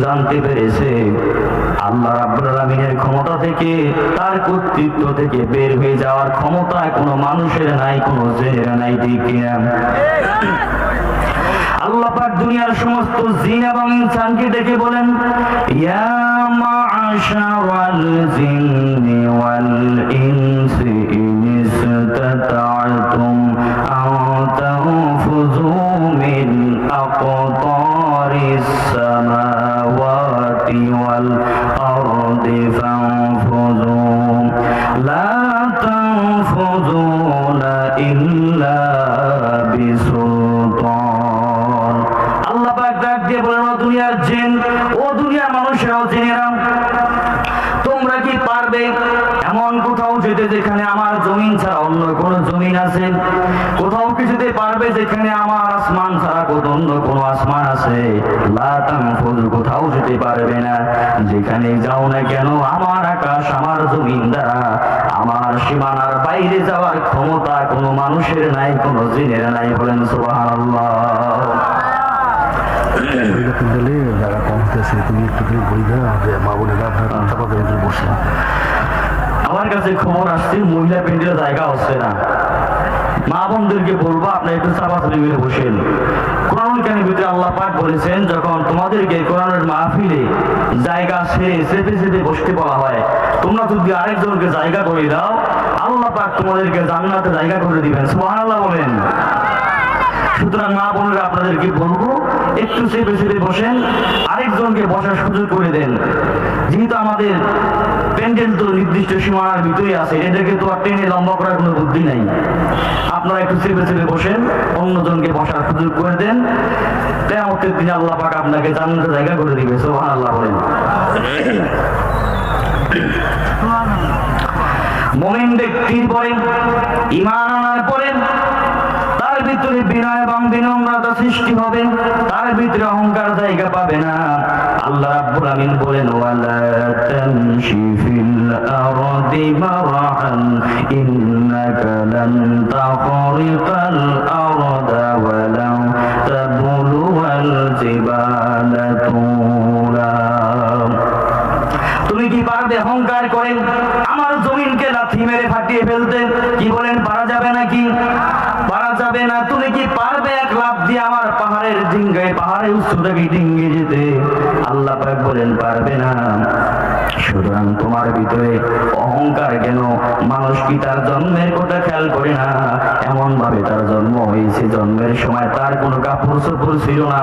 জানতে পেরেছে আল্লাহ রাব্বুল আলামিনের ক্ষমতা থেকে, তার কর্তৃত্ব থেকে বের হয়ে যাওয়ার ক্ষমতা কোনো মানুষের নাই, কোনো জিনের নাই। ঠিক কিনা? আল্লাহ পাক দুনিয়ার সমস্ত জিন এবং ইনসানকে ডেকে বলেন, ইয়া মা'আশারাল জিন্নি ওয়াল ইনসি ইন ইসতাতা'তুম আন তানফুযু মিন আকতারিস সামাওয়াতি ওয়াল আরদি ফানফুযু লা তানফুযুনা ইল্লা বিসুলতান। আল্লাহ পাক ডাক দিয়ে বলেন, ও দুনিয়ার জিন, ও দুনিয়ার মানুষেরা, জিনেরা, তোমরা কি পারবে এমন কোথাও যেতে যেখানে আমার জমিন ছাড়া অন্য কোন জমিন আছে? কোথাও কি যেতে পারবে যেখানে আমার আসমান ছাড়া অন্য কোন আসমান আছে? লা তানফুযু, কোথাও যেতে পারবে না। যেখানে যাও না কেন আমার আকাশ, আমার জমিন দ্বারা আমার সীমানার বাইরে যাওয়ার ক্ষমতা কোনো মানুষের নাই, কোনো জিনের নাই। বলেন সুবহানাল্লাহ। যারা কমতেছে তুমি একটু বইবে মা বোনেরা আপনার বসে। আমার কাছে খবর আসছে মহিলা প্যান্ডেলের জায়গা হচ্ছে না। মা বোনদেরকে বলবো আপনারা একটু চাপাচাপি মিলে বসেন। কোরআনুল কারীমের ভিতরে আল্লাহ পাক বলেছেন, যখন তোমাদেরকে কোরআনের মাহফিলে জায়গা ছেড়ে চেপে চেপে বসতে বলা হয়, তোমরা যদি আরেকজনকে জায়গা করে দাও, আল্লাহ পাক তোমাদেরকে জান্নাতে জায়গা করে দিবেন। সুবহানাল্লাহ বলেন। সুতরাং মা বোনেরা আপনাদেরকে বলবো একটু চেপে চেপে বসেন, আরেকজনকে বসার সুযোগ করে দেন। যেহেতু আমাদের প্যান্ডেল তো নির্দিষ্ট সীমানার ভিতরে আছে, এটাকে তো আর টেনে লম্বা করার কোনো বুদ্ধি নাই। আপনারা একটু চেপে চেপে বসেন, অন্যজনকে বসার সুযোগ করে দেন। কিয়ামতের দিনে আল্লাহ পাক আপনাকে জান্নাতে জায়গা করে দিবে। সুবহানাল্লাহ বলেন। মুমিন ব্যক্তির পরে, ঈমান আনার পরে তার ভিতরে বিনয় এবং বিনম্রতা সৃষ্টি হবে, তার ভিতরে অহংকার জায়গা পাবে না। আল্লাহ রাব্বুল আমিন বলেন, ওয়ালা তামশি ফিল আরদি মারহান ইন্নাকা লান তাখরিকাল আরদা ওয়া লান তাবলুগাল জিবালা তুলা। তুমি কি পারবে অহংকার করে আমার জমিনকে লাথি মেরে ফাটিয়ে ফেলতে? কি বলেন, পারা যাবে নাকি? পারা যাবে না। তুমি কি পারবে এক লাফ দিয়ে আমার পাহাড়ের ডিঙ্গায়, পাহাড়ের উচ্চতাকে ডিঙ্গে যেতে? আল্লাহ পাক বলেন পারবে না। সুতরাং তোমার ভিতরে অহংকার কেন? মানুষ কি তার জন্মের কথা খেয়াল করে না? এমন ভাবে তার জন্ম হয়েছে, জন্মের সময় তার কোনো কাপড় চোপড় ছিল না।